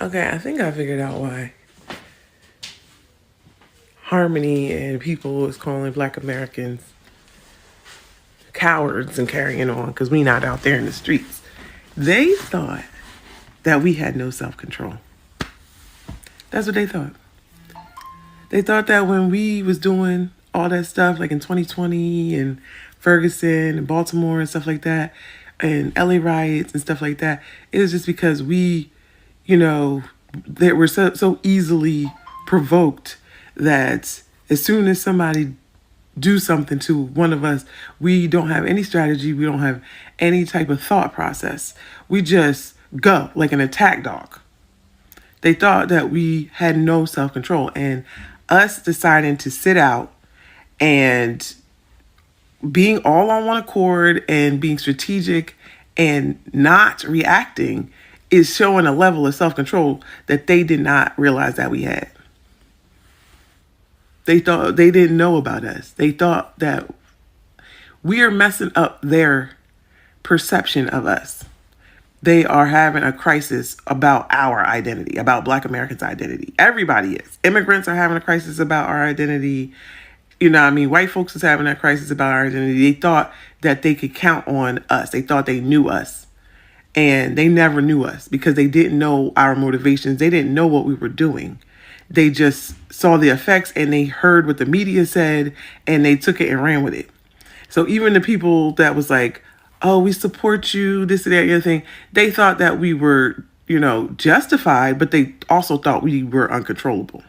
Okay, I think I figured out why Harmony and people is calling Black Americans cowards and carrying on because we not out there in the streets. They thought that we had no self-control. That's what they thought. They thought that when we was doing all that stuff, like in 2020 and Ferguson and Baltimore and stuff like that, and LA riots and stuff like that, it was just because we, that were so easily provoked that as soon as somebody do something to one of us, we don't have any strategy, we don't have any type of thought process. We just go like an attack dog. They thought that we had no self-control, and us deciding to sit out and being all on one accord and being strategic and not reacting is showing a level of self-control that they did not realize that we had. They thought they didn't know about us. They thought that we are messing up their perception of us. They are having a crisis about our identity, about Black Americans' identity. Everybody is. Immigrants are having a crisis about our identity. White folks is having a crisis about our identity. They thought that they could count on us. They thought they knew us. And they never knew us because they didn't know our motivations. They didn't know what we were doing. They just saw the effects and they heard what the media said and they took it and ran with it. So even the people that was like, oh, we support you, this and that, the other thing, they thought that we were, justified, but they also thought we were uncontrollable.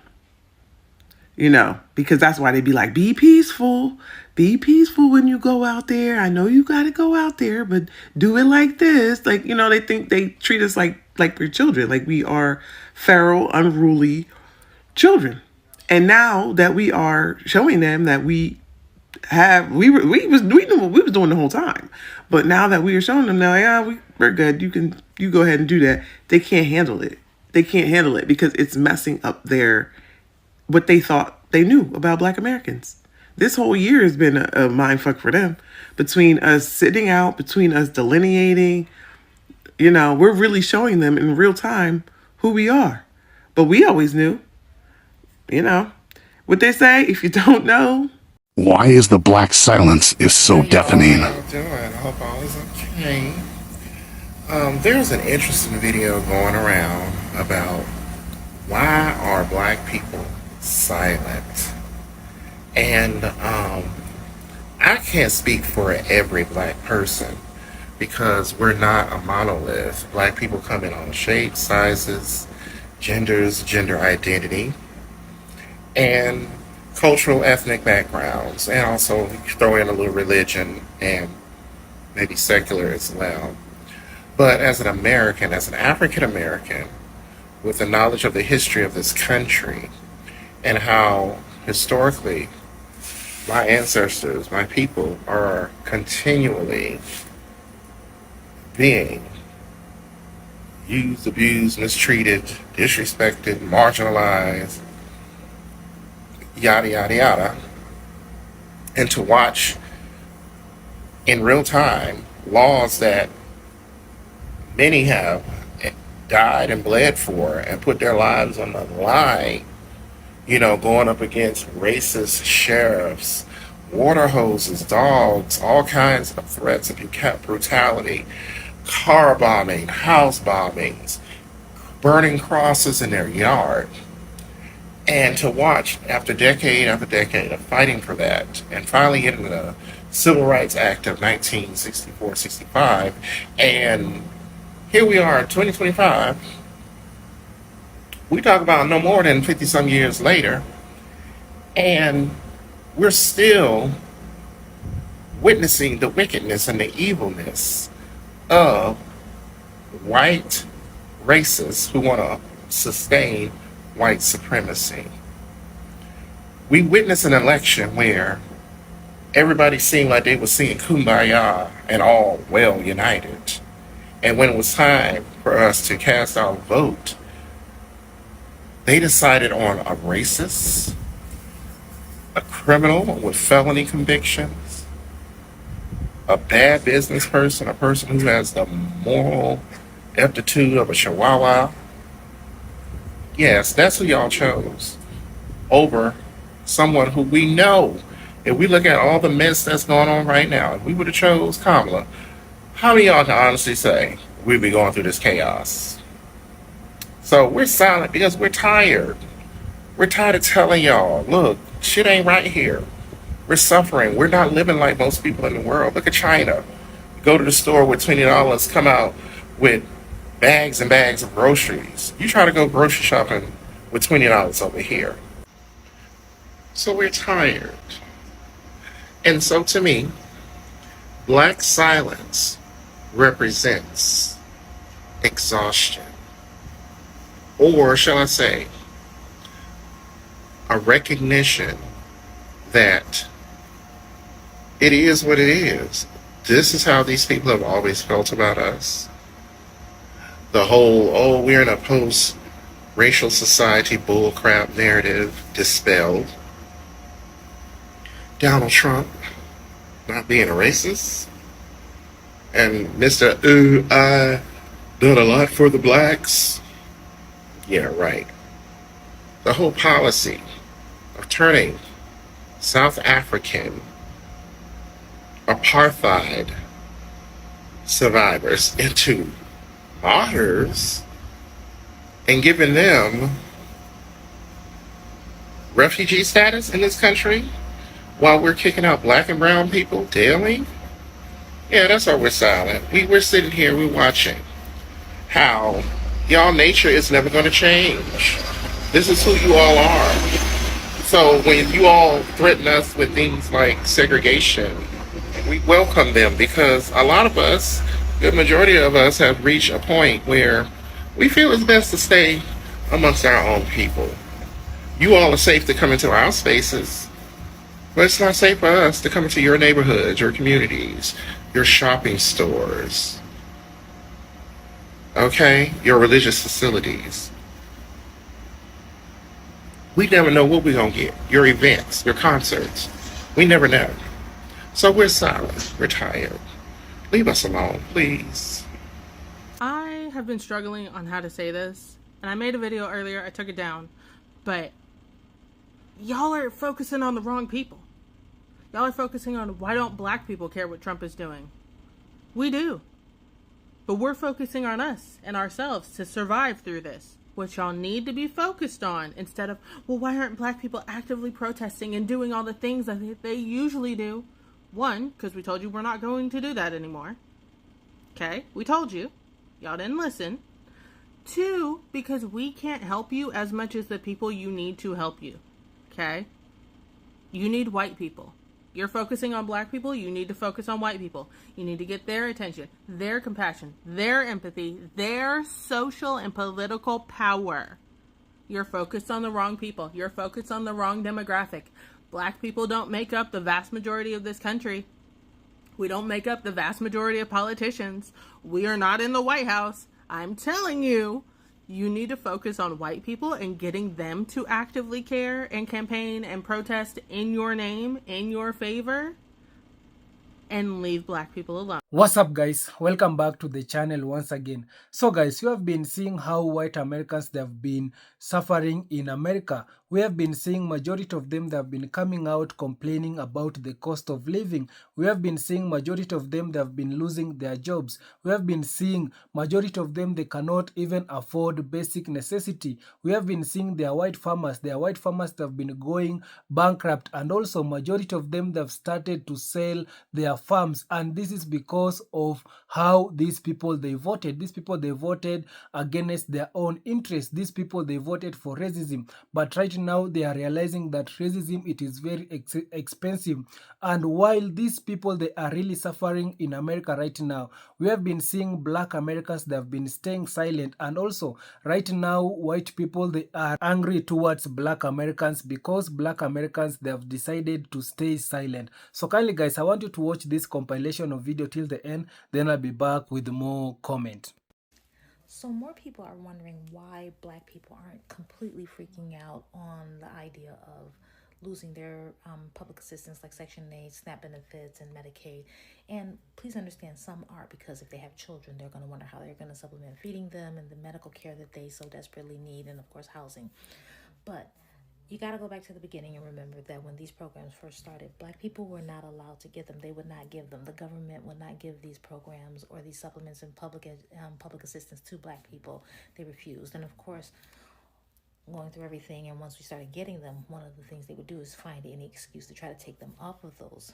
Because that's why they'd be like, be peaceful when you go out there. I know you got to go out there, but do it like this. Like, they think they treat us like we're children, like we are feral, unruly children. And now that we are showing them that we was doing the whole time. But now that we are showing them now, yeah, we're good. You go ahead and do that. They can't handle it. They can't handle it because it's messing up what they thought they knew about Black Americans. This whole year has been a mind fuck for them. Between us sitting out, between us delineating, we're really showing them in real time who we are. But we always knew, what they say, if you don't know. Why is the black silence is so deafening? How y'all doing? I hope all is okay. There's an interesting video going around about why are Black people silent? And I can't speak for every Black person because we're not a monolith. Black people come in all shapes, sizes, genders, gender identity, and cultural, ethnic backgrounds, and also throw in a little religion and maybe secular as well. But as an American, as an African American, with the knowledge of the history of this country and how historically my ancestors, my people, are continually being used, abused, mistreated, disrespected, marginalized, yada, yada, yada, and to watch in real time laws that many have died and bled for and put their lives on the line, going up against racist sheriffs, water hoses, dogs, all kinds of threats of brutality, car bombing, house bombings, burning crosses in their yard. And to watch after decade of fighting for that and finally getting the Civil Rights Act of 1964-65, and here we are in 2025, we talk about no more than 50 some years later, and we're still witnessing the wickedness and the evilness of white racists who want to sustain white supremacy. We witnessed an election where everybody seemed like they were singing Kumbaya and all well united. And when it was time for us to cast our vote, they decided on a racist, a criminal with felony convictions, a bad business person, a person who has the moral aptitude of a chihuahua, Yes, that's who y'all chose over someone who we know. If we look at all the mess that's going on right now, if we would have chose Kamala, how many of y'all can honestly say we'd be going through this chaos? So we're silent because we're tired. We're tired of telling y'all, look, shit ain't right here. We're suffering. We're not living like most people in the world. Look at China. Go to the store with $20, come out with bags and bags of groceries. You try to go grocery shopping with $20 over here. So we're tired. And so to me, black silence represents exhaustion. Or shall I say, a recognition that it is what it is. This is how these people have always felt about us. The whole, oh, we're in a post racial society bullcrap narrative dispelled. Donald Trump not being a racist. And Mr. Ooh, I done a lot for the blacks. Yeah, right. The whole policy of turning South African apartheid survivors into martyrs and giving them refugee status in this country while we're kicking out black and brown people daily. Yeah, that's why we're silent. We're sitting here, we're watching how y'all nature is never going to change. This is who you all are. So when you all threaten us with things like segregation, we welcome them because a lot of us, the majority of us, have reached a point where we feel it's best to stay amongst our own people. You all are safe to come into our spaces, but it's not safe for us to come into your neighborhoods, your communities, your shopping stores, okay, your religious facilities. We never know what we're going to get. Your events, your concerts. We never know. So we're silent. We're tired. Leave us alone, please. I have been struggling on how to say this, and I made a video earlier. I took it down, but y'all are focusing on the wrong people. Y'all are focusing on why don't black people care what Trump is doing. We do. But we're focusing on us and ourselves to survive through this. What y'all need to be focused on instead of, well, why aren't black people actively protesting and doing all the things that they usually do? One, because we told you we're not going to do that anymore. Okay? We told you. Y'all didn't listen. Two, because we can't help you as much as the people you need to help you. Okay? You need white people. You're focusing on black people, you need to focus on white people. You need to get their attention, their compassion, their empathy, their social and political power. You're focused on the wrong people. You're focused on the wrong demographic. Black people don't make up the vast majority of this country. We don't make up the vast majority of politicians. We are not in the White House. I'm telling you, you need to focus on white people and getting them to actively care and campaign and protest in your name, in your favor, and leave black people alone. What's up, guys? Welcome back to the channel once again. So guys, you have been seeing how white Americans, they have been suffering in America. We have been seeing majority of them, they have been coming out complaining about the cost of living. We have been seeing majority of them, they have been losing their jobs. We have been seeing majority of them, they cannot even afford basic necessity. We have been seeing their white farmers that have been going bankrupt, and also majority of them, they have started to sell their farms, and this is because of how these people they voted. These people they voted against their own interests. These people they voted for racism, but right now they are realizing that racism, it is very expensive. And while these people they are really suffering in America right now, we have been seeing black Americans that have been staying silent, and also right now white people they are angry towards black Americans because black Americans they have decided to stay silent. So kindly guys, I want you to watch this compilation of video till the end, then I'll be back with more comment. So more people are wondering why black people aren't completely freaking out on the idea of losing their public assistance like Section 8, SNAP benefits, and Medicaid. And please understand, some are, because if they have children, they're going to wonder how they're going to supplement feeding them and the medical care that they so desperately need, and of course, housing. But you got to go back to the beginning and remember that when these programs first started, Black people were not allowed to get them. They would not give them. The government would not give these programs or these supplements and public assistance to Black people. They refused. And of course, going through everything, and once we started getting them, one of the things they would do is find any excuse to try to take them off of those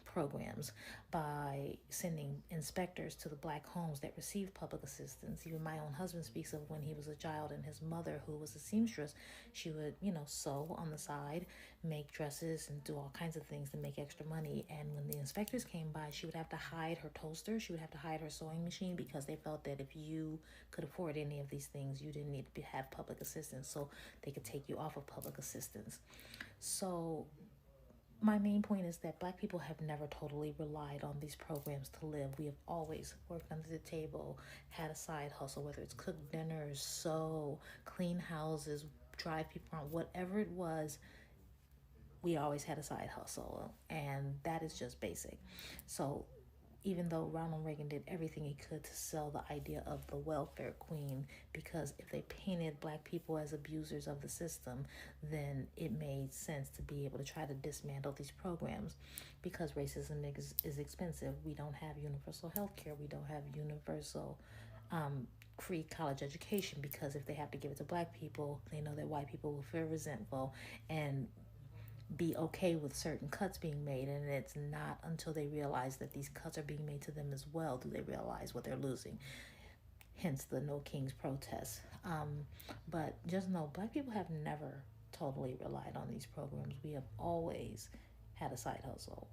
programs by sending inspectors to the Black homes that received public assistance. Even my own husband speaks of when he was a child, and his mother, who was a seamstress, she would, sew on the side, make dresses, and do all kinds of things to make extra money. And when the inspectors came by, she would have to hide her toaster, she would have to hide her sewing machine, because they felt that if you could afford any of these things, you didn't need to have public assistance, so they could take you off of public assistance. So my main point is that Black people have never totally relied on these programs to live. We have always worked under the table, had a side hustle, whether it's cook dinners, sew, clean houses, drive people around, whatever it was, we always had a side hustle, and that is just basic. So even though Ronald Reagan did everything he could to sell the idea of the welfare queen, because if they painted Black people as abusers of the system, then it made sense to be able to try to dismantle these programs, because racism is expensive. We don't have universal health care. We don't have universal free college education, because if they have to give it to Black people, they know that white people will feel resentful and be okay with certain cuts being made. And it's not until they realize that these cuts are being made to them as well do they realize what they're losing, hence the No Kings protests. But just know, Black people have never totally relied on these programs. We have always had a side hustle.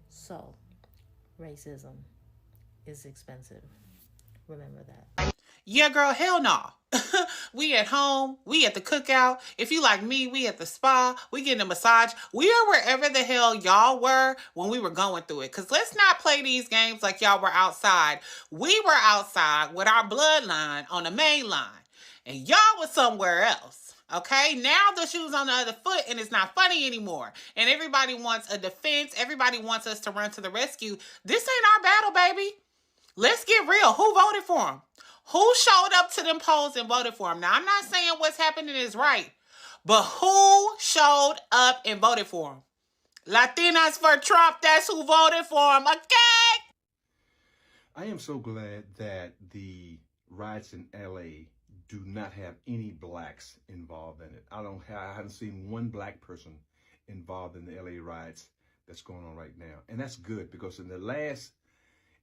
So racism is expensive. Remember that. Yeah, girl, hell no. We at home, we at the cookout. If you like me, we at the spa, we getting a massage. We are wherever the hell y'all were when we were going through it. Because let's not play these games like y'all were outside. We were outside with our bloodline on the main line. And y'all was somewhere else. Okay, now the shoe's on the other foot and it's not funny anymore. And everybody wants a defense. Everybody wants us to run to the rescue. This ain't our battle, baby. Let's get real. Who voted for him? Who showed up to them polls and voted for him? Now, I'm not saying what's happening is right, but who showed up and voted for him? Latinas for Trump, that's who voted for him, okay? I am so glad that the riots in LA do not have any Blacks involved in it. I haven't seen one Black person involved in the LA riots that's going on right now. And that's good, because in the last,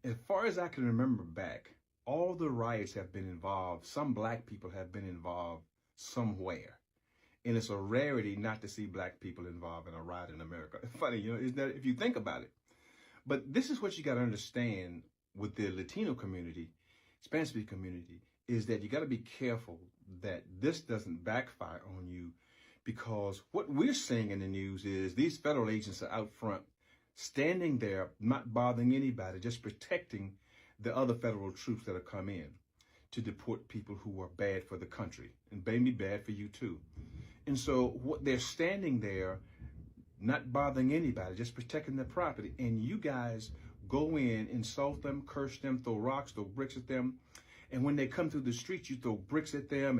as far as I can remember back, all the riots have been involved. Some Black people have been involved somewhere. And it's a rarity not to see Black people involved in a riot in America. It's funny, isn't that, if you think about it. But this is what you got to understand with the Latino community, Spanish-speaking community, is that you got to be careful that this doesn't backfire on you, because what we're seeing in the news is these federal agents are out front, standing there, not bothering anybody, just protecting the other federal troops that have come in to deport people who are bad for the country, and maybe bad for you too. And so what they're standing there, not bothering anybody, just protecting their property. And you guys go in, insult them, curse them, throw rocks, throw bricks at them. And when they come through the streets, you throw bricks at them,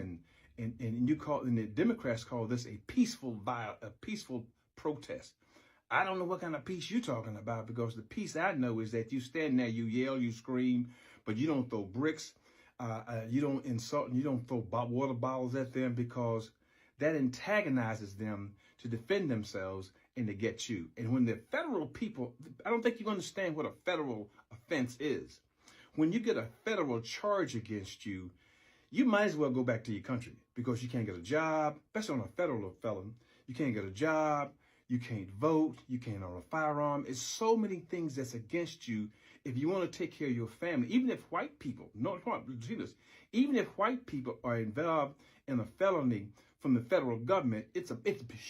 and you call, and the Democrats call this a peaceful protest. I don't know what kind of peace you're talking about, because the peace I know is that you stand there, you yell, you scream, but you don't throw bricks, you don't insult, and you don't throw water bottles at them, because that antagonizes them to defend themselves and to get you. And when the federal people, I don't think you understand what a federal offense is. When you get a federal charge against you, you might as well go back to your country, because you can't get a job, especially on a federal felon. You can't get a job. You can't vote. You can't own a firearm. It's so many things that's against you if you want to take care of your family. Even if white people, even if white people are involved in a felony from the federal government, it's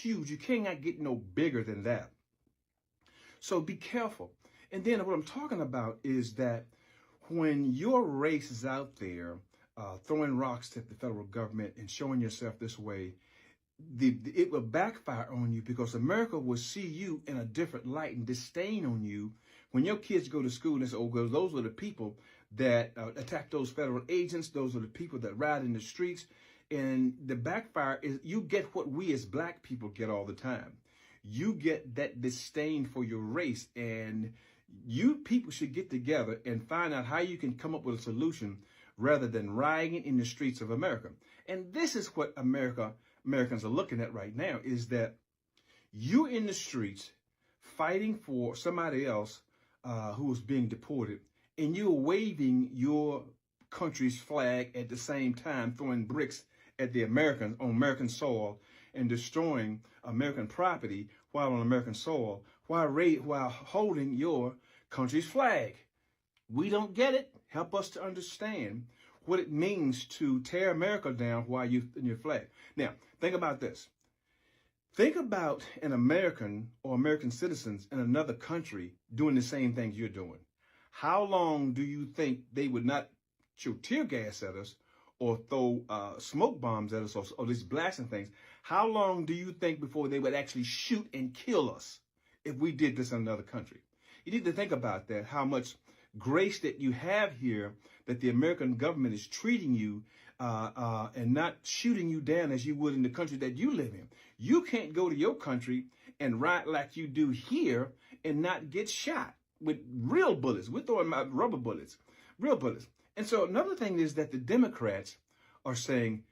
huge. You cannot get no bigger than that. So be careful. And then what I'm talking about is that when your race is out there throwing rocks at the federal government and showing yourself this way, it will backfire on you, because America will see you in a different light and disdain on you when your kids go to school and say, oh, well, those are the people that attack those federal agents. Those are the people that ride in the streets. And the backfire is you get what we as black people get all the time. You get that disdain for your race, and you people should get together and find out how you can come up with a solution rather than rioting in the streets of America. And this is what Americans are looking at right now, is that you're in the streets fighting for somebody else who is being deported, and you're waving your country's flag at the same time, throwing bricks at the Americans on American soil and destroying American property while on American soil, while holding your country's flag. We don't get it. Help us to understand what it means to tear America down while you're in your flag. Now, think about this. Think about an American or American citizens in another country doing the same things you're doing. How long do you think they would not shoot tear gas at us or throw smoke bombs at us, or these blasting things? How long do you think before they would actually shoot and kill us if we did this in another country? You need to think about that, how much grace that you have here, that the American government is treating you and not shooting you down as you would in the country that you live in. You can't go to your country and riot like you do here and not get shot with real bullets. We're throwing out rubber bullets, real bullets. And so another thing is that the Democrats are saying,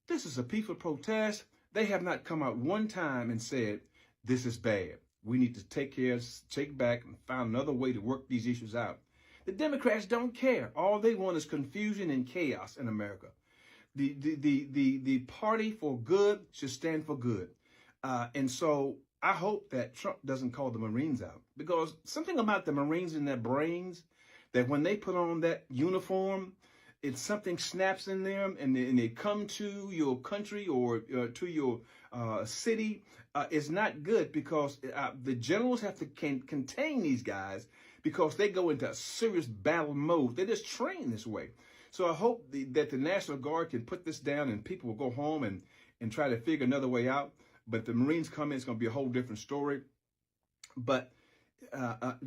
this is a peaceful protest. They have not come out one time and said, this is bad. We need to take back and find another way to work these issues out. The Democrats don't care. All they want is confusion and chaos in America. The party for good should stand for good. And so I hope that Trump doesn't call the Marines out, because something about the Marines in their brains, that when they put on that uniform, it's something snaps in them, and they come to your country or to your city. It's not good, because the generals have to contain these guys, because they go into a serious battle mode. They're just trained this way. So I hope that the National Guard can put this down and people will go home and try to figure another way out. But the Marines come in, it's going to be a whole different story. But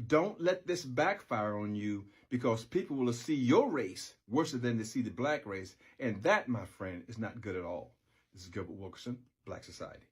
don't let this backfire on you, because people will see your race worse than they see the black race. And that, my friend, is not good at all. This is Gilbert Wilkerson, Black Society.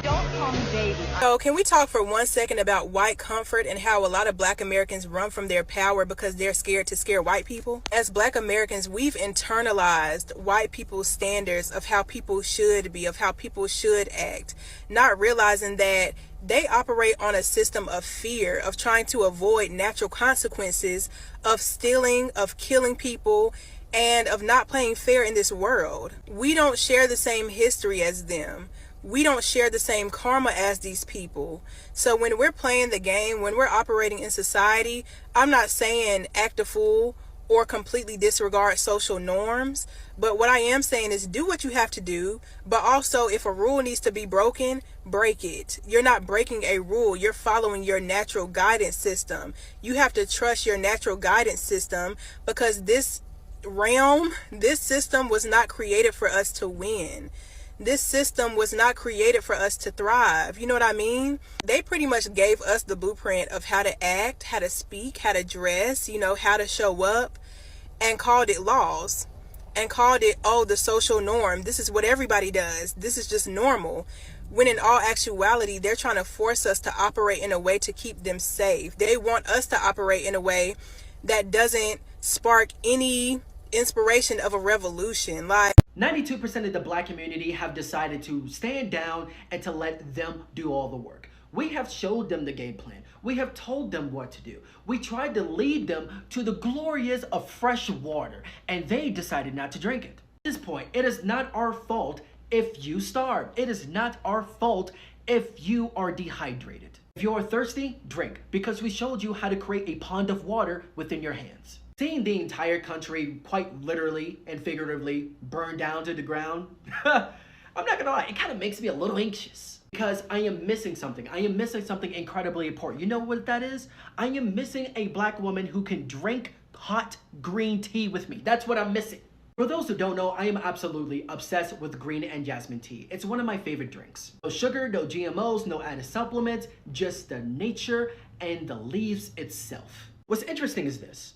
Don't call me baby. So can we talk for 1 second about white comfort and how a lot of black Americans run from their power because they're scared to scare white people? As black Americans, we've internalized white people's standards of how people should be, of how people should act, not realizing that they operate on a system of fear, of trying to avoid natural consequences, of stealing, of killing people, and of not playing fair in this world. We don't share the same history as them. We don't share the same karma as these people. So when we're playing the game, when we're operating in society, I'm not saying act a fool or completely disregard social norms. But what I am saying is do what you have to do. But also, if a rule needs to be broken, break it. You're not breaking a rule. You're following your natural guidance system. You have to trust your natural guidance system, because this realm, this system was not created for us to win. This system was not created for us to thrive. You know what I mean? They pretty much gave us the blueprint of how to act, how to speak, how to dress, how to show up, and called it laws, and called it, oh, the social norm. This is what everybody does. This is just normal. When in all actuality, they're trying to force us to operate in a way to keep them safe. They want us to operate in a way that doesn't spark any inspiration of a revolution. Like 92% of the black community have decided to stand down and to let them do all the work. We have showed them the game plan. We have told them what to do. We tried to lead them to the glories of fresh water, and they decided not to drink it. At this point, it is not our fault if you starve. It is not our fault if you are dehydrated. If you are thirsty, drink, because we showed you how to create a pond of water within your hands. Seeing the entire country quite literally and figuratively burn down to the ground, I'm not gonna lie, it kind of makes me a little anxious, because I am missing something. I am missing something incredibly important. You know what that is? I am missing a black woman who can drink hot green tea with me. That's what I'm missing. For those who don't know, I am absolutely obsessed with green and jasmine tea. It's one of my favorite drinks. No sugar, no GMOs, no added supplements, just the nature and the leaves itself. What's interesting is this.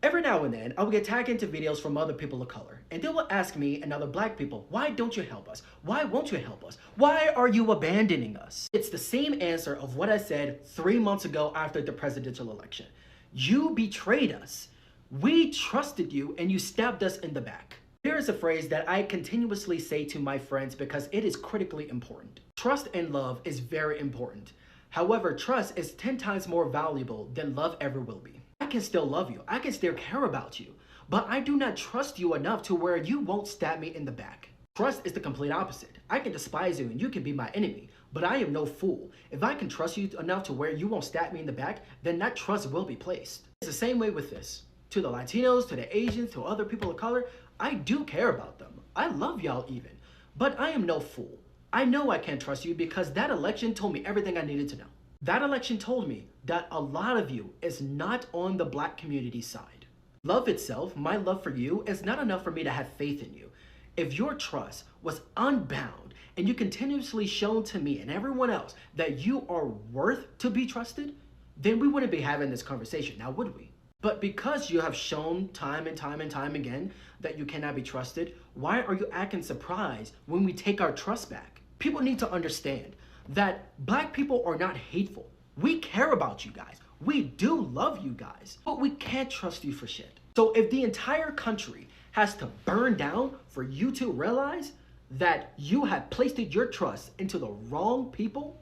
Every now and then, I will get tagged into videos from other people of color, and they will ask me and other black people, why don't you help us? Why won't you help us? Why are you abandoning us? It's the same answer of what I said 3 months ago after the presidential election. You betrayed us. We trusted you and you stabbed us in the back. Here is a phrase that I continuously say to my friends because it is critically important. Trust and love is very important. However, trust is 10 times more valuable than love ever will be. I can still love you. I can still care about you. But I do not trust you enough to where you won't stab me in the back. Trust is the complete opposite. I can despise you and you can be my enemy. But I am no fool. If I can trust you enough to where you won't stab me in the back, then that trust will be placed. It's the same way with this. To the Latinos, to the Asians, to other people of color, I do care about them. I love y'all even. But I am no fool. I know I can't trust you because that election told me everything I needed to know. That election told me that a lot of you is not on the black community side. Love itself, my love for you, is not enough for me to have faith in you. If your trust was unbound and you continuously shown to me and everyone else that you are worth to be trusted, then we wouldn't be having this conversation now, would we? But because you have shown time and time and time again that you cannot be trusted, why are you acting surprised when we take our trust back? People need to understand that black people are not hateful. We care about you guys. We do love you guys, but we can't trust you for shit. So if the entire country has to burn down for you to realize that you have placed your trust into the wrong people,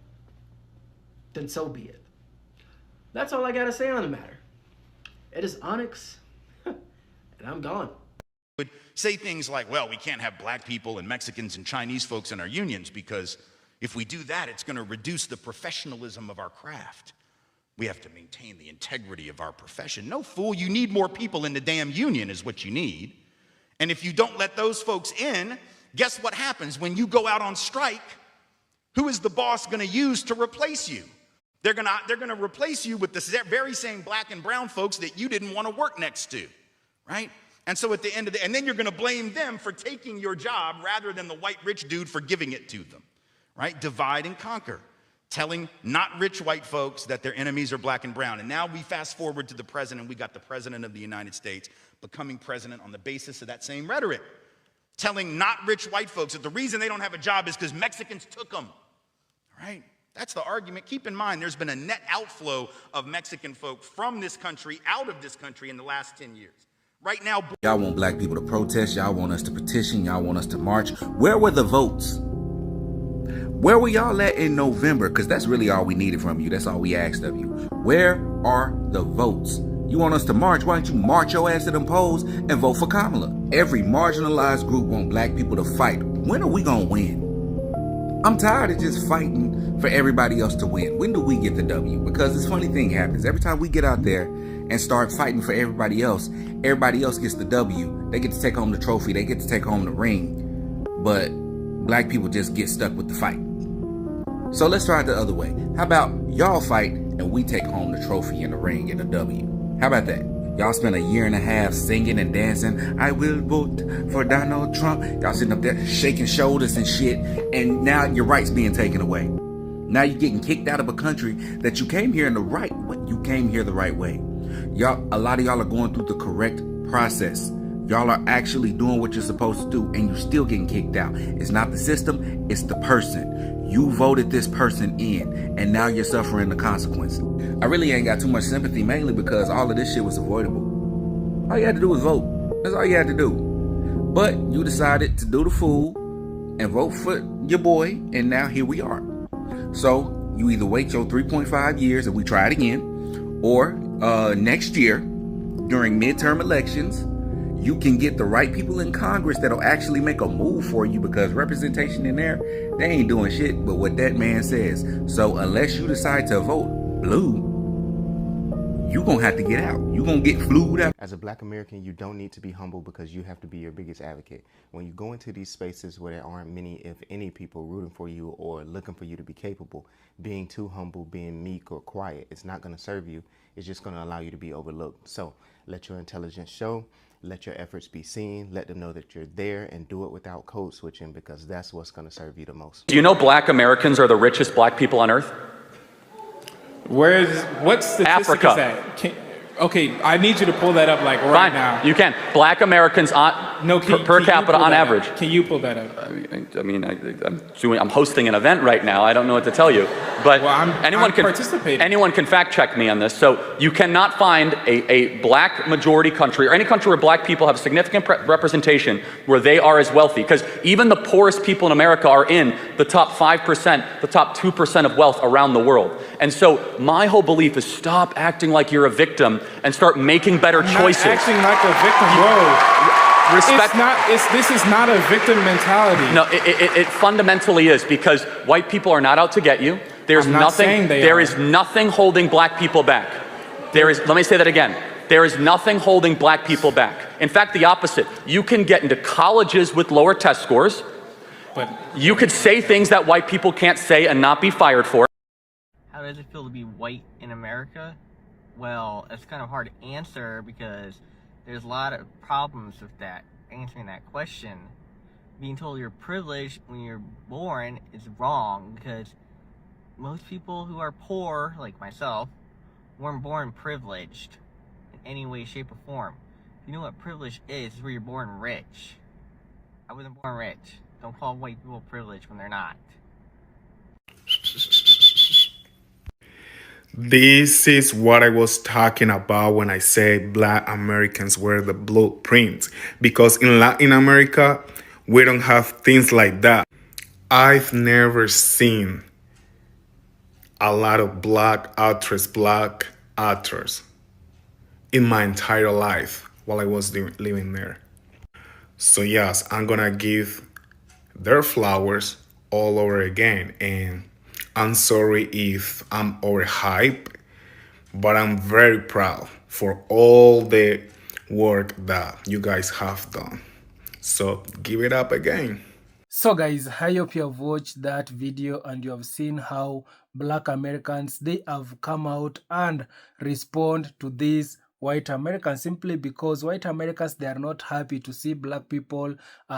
then so be it. That's all I gotta say on the matter. It is Onyx, and I'm gone. Would say things like, well, we can't have black people and Mexicans and Chinese folks in our unions because if we do that, it's going to reduce the professionalism of our craft. We have to maintain the integrity of our profession. No, fool, you need more people in the damn union is what you need. And if you don't let those folks in, guess what happens when you go out on strike? Who is the boss going to use to replace you? They're going to replace you with the very same black and brown folks that you didn't want to work next to, right? And so at the end of and then you're going to blame them for taking your job rather than the white rich dude for giving it to them, right? Divide and conquer, telling not rich white folks that their enemies are black and brown. And now we fast forward to the president. We got the president of the United States becoming president on the basis of that same rhetoric, telling not rich white folks that the reason they don't have a job is because Mexicans took them, right? That's the argument. Keep in mind, there's been a net outflow of Mexican folk from this country, out of this country in the last 10 years. Right now, y'all want black people to protest. Y'all want us to petition. Y'all want us to march. Where were the votes? Where were y'all at in November? Because that's really all we needed from you. That's all we asked of you. Where are the votes? You want us to march? Why don't you march your ass to them polls and vote for Kamala? Every marginalized group want black people to fight. When are we going to win? I'm tired of just fighting for everybody else to win. When do we get the W? Because this funny thing happens. Every time we get out there and start fighting for everybody else gets the W. They get to take home the trophy. They get to take home the ring. But black people just get stuck with the fight. So let's try it the other way. How about y'all fight and we take home the trophy and the ring and the W? How about that? Y'all spent a year and a half singing and dancing. I will vote for Donald Trump. Y'all sitting up there shaking shoulders and shit. And now your rights being taken away. Now you're getting kicked out of a country that you came here in the right way. You came here the right way. Y'all, a lot of y'all are going through the correct process. Y'all are actually doing what you're supposed to do and you're still getting kicked out. It's not the system, it's the person. You voted this person in and now you're suffering the consequences. I really ain't got too much sympathy, mainly because all of this shit was avoidable. All you had to do was vote. That's all you had to do. But you decided to do the fool and vote for your boy, and now here we are. So you either wait your 3.5 years and we try it again, or next year during midterm elections, you can get the right people in Congress that'll actually make a move for you, because representation in there, they ain't doing shit but what that man says. So unless you decide to vote blue, you gonna have to get out. You gonna get flued out. As a black American, you don't need to be humble because you have to be your biggest advocate. When you go into these spaces where there aren't many, if any, people rooting for you or looking for you to be capable, being too humble, being meek or quiet, it's not gonna serve you. It's just gonna allow you to be overlooked. So let your intelligence show Let your efforts be seen. Let them know that you're there, and do it without code switching, because that's what's going to serve you the most. Do you know black Americans are the richest black people on earth? What statistic Africa. is that? Okay, I need you to pull that up like right Fine, now. you can. Black Americans per capita on average. Can you pull that up? I mean, I'm hosting an event right now. I don't know what to tell you, but I'm participating. Anyone can fact check me on this. So you cannot find a black majority country or any country where black people have significant representation where they are as wealthy, because even the poorest people in America are in the top 5%, the top 2% of wealth around the world. And so my whole belief is stop acting like you're a victim and start making better choices. Not acting like a victim, whoa. Respect. This is not a victim mentality. No, it fundamentally is, because white people are not out to get you. There's nothing. There is nothing holding black people back. Let me say that again. There is nothing holding black people back. In fact, the opposite. You can get into colleges with lower test scores. But you could say things that white people can't say and not be fired for. How does it feel to be white in America? Well, it's kind of hard to answer because there's a lot of problems with that, answering that question. Being told you're privileged when you're born is wrong, because most people who are poor, like myself, weren't born privileged in any way, shape, or form. You know what privilege is? It's where you're born rich. I wasn't born rich. Don't call white people privileged when they're not. This is what I was talking about when I said black Americans were the blueprint. Because in Latin America, we don't have things like that. I've never seen a lot of black actors in my entire life while I was living there. So yes, I'm gonna give their flowers all over again. And I'm sorry if I'm overhyped, but I'm very proud for all the work that you guys have done. So give it up again. So guys, I hope you have watched that video and you have seen how black Americans, they have come out and respond to this white Americans, simply because white Americans, they are not happy to see black people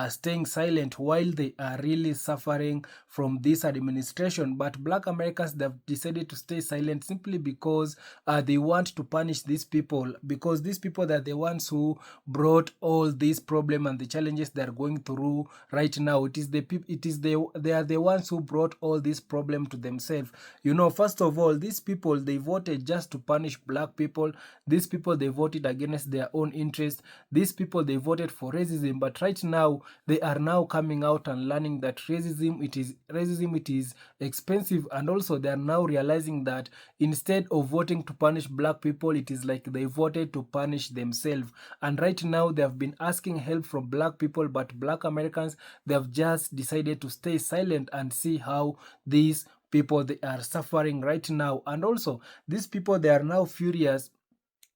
staying silent while they are really suffering from this administration. But black Americans, they have decided to stay silent simply because they want to punish these people, because these people, they are the ones who brought all this problem and the challenges they are going through right now. They are the ones who brought all this problem to themselves. You know, first of all, these people, they voted just to punish black people. These people, they voted against their own interest. These people, they voted for racism. But right now, they are now coming out and learning that racism it is expensive. And also, they are now realizing that instead of voting to punish black people, it is like they voted to punish themselves. And right now, they have been asking help from black people, but black Americans, they have just decided to stay silent and see how these people, they are suffering right now. And also, these people, they are now furious,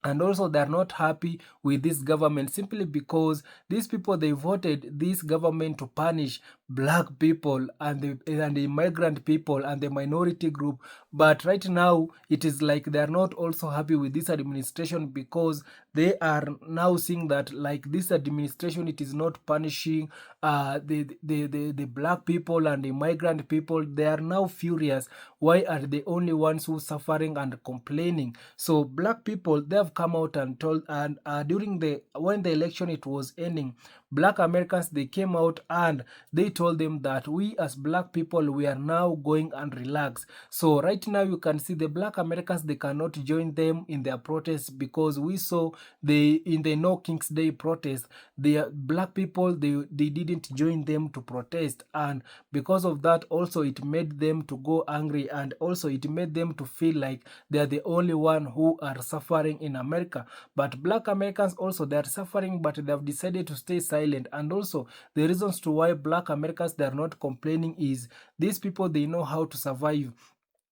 and also they're not happy with this government simply because these people, they voted this government to punish black people and the migrant people and the minority group. But right now, it is like they're not also happy with this administration, because they are now seeing that like this administration, it is not punishing the black people and the migrant people. They are now furious. Why are they only ones who suffering and complaining? So black people, they have come out and told, and when the election it was ending, black Americans, they came out and they told them that we as black people, we are now going and relax. So right now, you can see the black Americans, they cannot join them in their protests, because we saw in the No King's Day protest, the black people, they didn't join them to protest. And because of that, also it made them to go angry, and also it made them to feel like they are the only one who are suffering in America. But black Americans also, they are suffering, but they have decided to stay silent. And also, the reasons to why black Americans, they are not complaining is these people, they know how to survive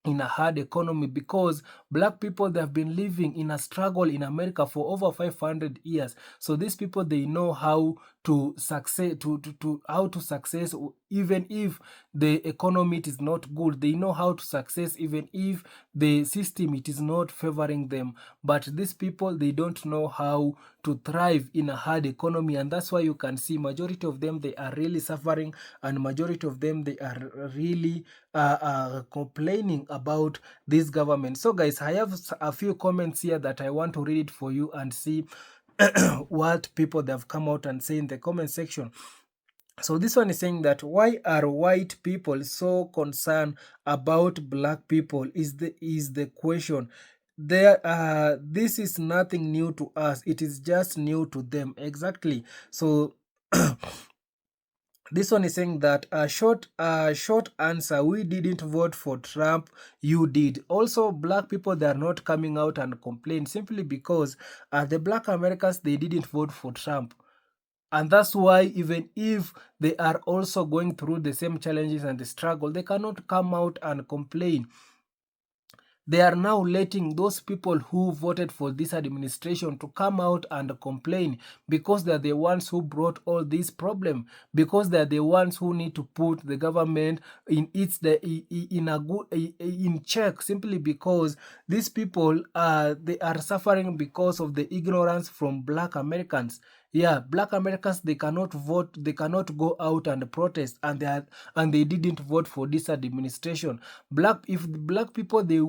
in a hard economy, because black people, they have been living in a struggle in America for over 500 years. So these people, they know how to success, to how to success even if the economy it is not good. They know how to success even if the system it is not favoring them. But these people, they don't know how to thrive in a hard economy, and that's why you can see majority of them, they are really suffering, and majority of them, they are really complaining about this government. So guys, I have a few comments here that I want to read it for you and see what people they have come out and say in the comment section. So this one is saying that why are white people so concerned about black people is the question. This is nothing new to us, it is just new to them. Exactly. So this one is saying that a short answer, we didn't vote for Trump, you did. Also, black people, they are not coming out and complain simply because the black Americans, they didn't vote for Trump. And that's why even if they are also going through the same challenges and the struggle, they cannot come out and complain. They are now letting those people who voted for this administration to come out and complain because they are the ones who brought all this problem, because they are the ones who need to put the government in in check, simply because these people they are suffering because of the ignorance from black Americans. Yeah, black Americans, they cannot vote, they cannot go out and protest, and they didn't vote for this administration. If black people, they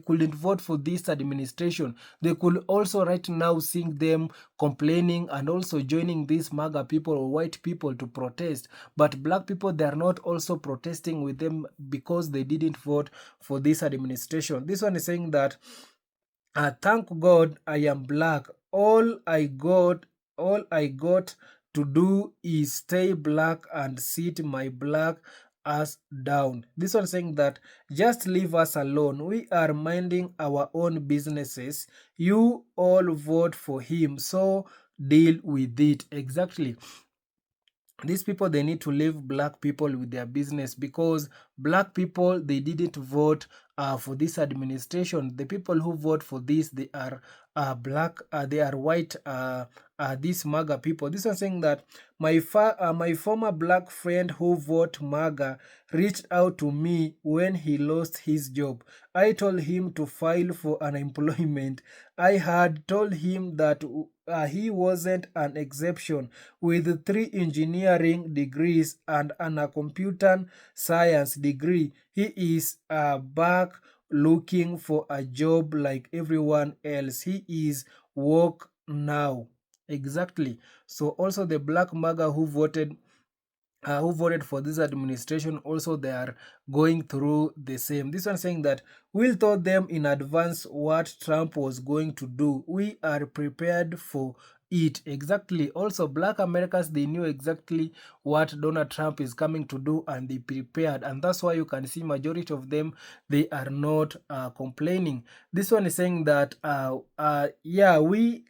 couldn't vote for this administration, they could also right now see them complaining and also joining these MAGA people or white people to protest. But black people, they are not also protesting with them because they didn't vote for this administration. This one is saying that thank God I am black. All I got to do is stay black and sit my black ass down. This one saying that just leave us alone. We are minding our own businesses. You all vote for him, so deal with it. Exactly. These people, they need to leave black people with their business, because black people, they didn't vote for this administration. The people who vote for this, they are black, they are white, these MAGA people. This one saying that my former black friend who vote MAGA reached out to me when he lost his job. I told him to file for unemployment. I had told him that he wasn't an exception. With 3 engineering degrees and a computer science degree, he is back looking for a job like everyone else. He is work now. Exactly. So also the black MAGA who voted for this administration, also they are going through the same. This one saying that we'll told them in advance what Trump was going to do. We are prepared for it. Exactly. Also, black Americans, they knew exactly what Donald Trump is coming to do, and they prepared, and that's why you can see majority of them, they are not complaining. This one is saying that yeah, we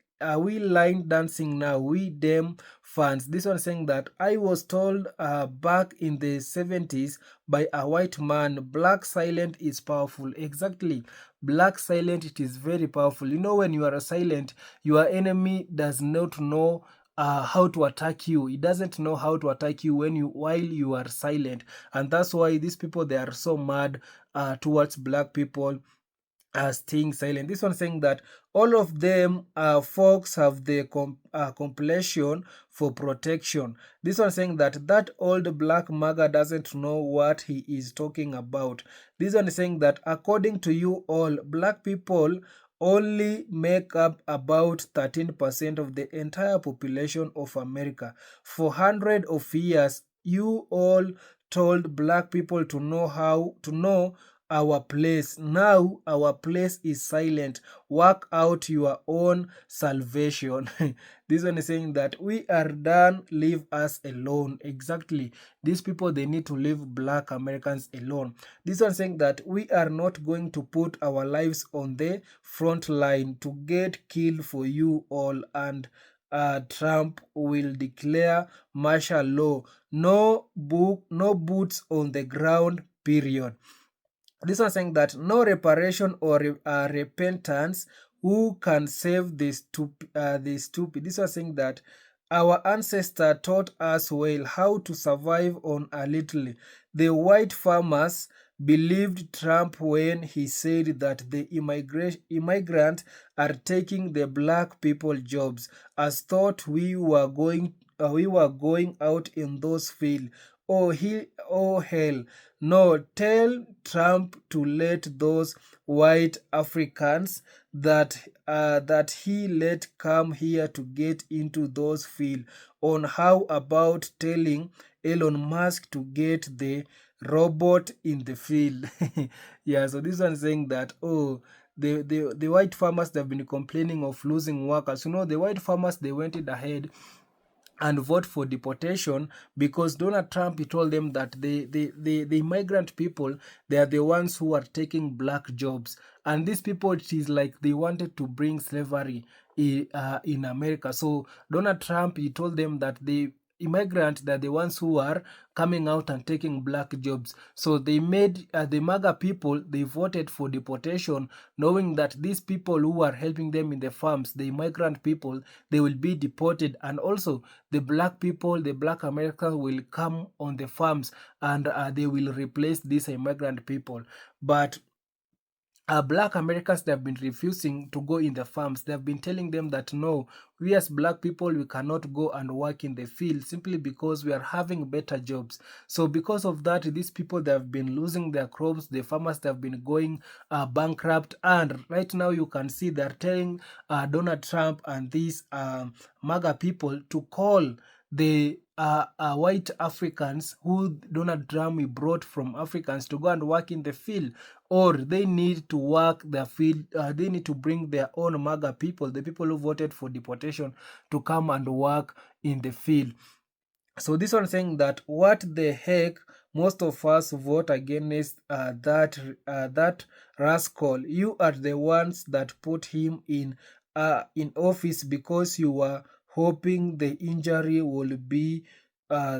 line dancing now, we them fans. This one saying that I was told back in the 70s by a white man, black silent is powerful. Exactly. Black silent, it is very powerful. You know, when you are silent, your enemy does not know how to attack you. It doesn't know how to attack you while you are silent, and that's why these people, they are so mad towards black people staying silent. This one saying that all of them folks have the complexion for protection. This one saying that old black MAGA doesn't know what he is talking about. This one is saying that according to you all, black people only make up about 13% of the entire population of America. For hundreds of years, you all told black people to know our place. Now our place is silent. Work out your own salvation. This one is saying that we are done, leave us alone. Exactly. These people, they need to leave black Americans alone. This one saying that we are not going to put our lives on the front line to get killed for you all, and Trump will declare martial law. No boots on the ground, period. This one saying that no reparation or repentance. Who can save the stupid? This one saying that Our ancestor taught us well how to survive on a little. The white farmers believed Trump when he said that the immigrant are taking the black people jobs, as thought we were going out in those fields. Oh hell. No, tell Trump to let those white Africans that he let come here to get into those fields. On how about telling Elon Musk to get the robot in the field? Yeah, so this one saying that, oh, the white farmers, they've been complaining of losing workers. You know, the white farmers, they went ahead and vote for deportation because Donald Trump, he told them that the immigrant people, they are the ones who are taking black jobs, and these people, it is like they wanted to bring slavery in America. So Donald Trump, he told them that the immigrant, they're the ones who are coming out and taking black jobs. So they made the MAGA people, they voted for deportation, knowing that these people who are helping them in the farms, the immigrant people, they will be deported, and also the black people, the black Americans will come on the farms, and they will replace these immigrant people. But black Americans, they have been refusing to go in the farms. They have been telling them that no, we as black people, we cannot go and work in the field simply because we are having better jobs. So because of that, these people, they have been losing their crops. The farmers, they have been going bankrupt. And right now you can see they're telling Donald Trump and these MAGA people to call the white Africans who Donald Trump brought from Africans to go and work in the field, or they need to work their field. They need to bring their own MAGA people, the people who voted for deportation, to come and work in the field. So this one saying that what the heck, most of us vote against that rascal. You are the ones that put him in office because you were hoping the injury will be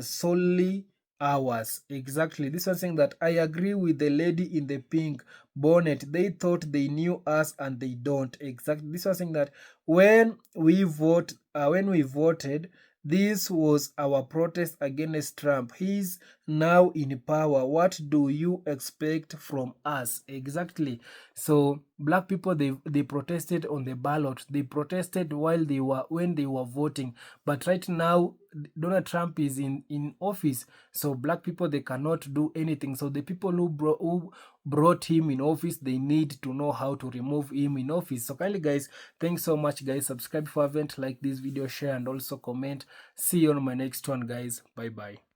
solely ours. Exactly. This one saying that I agree with the lady in the pink bonnet. They thought they knew us and they don't. Exactly. This was saying that when we voted, this was our protest against Trump. He's now in power. What do you expect from us? Exactly. So black people, they protested on the ballot. They protested when they were voting. But right now, Donald Trump is in office. So black people, they cannot do anything. So the people who brought him in office, they need to know how to remove him in office. So kindly guys, thanks so much guys. Subscribe if you haven't, like this video, share, and also comment. See you on my next one guys. Bye bye.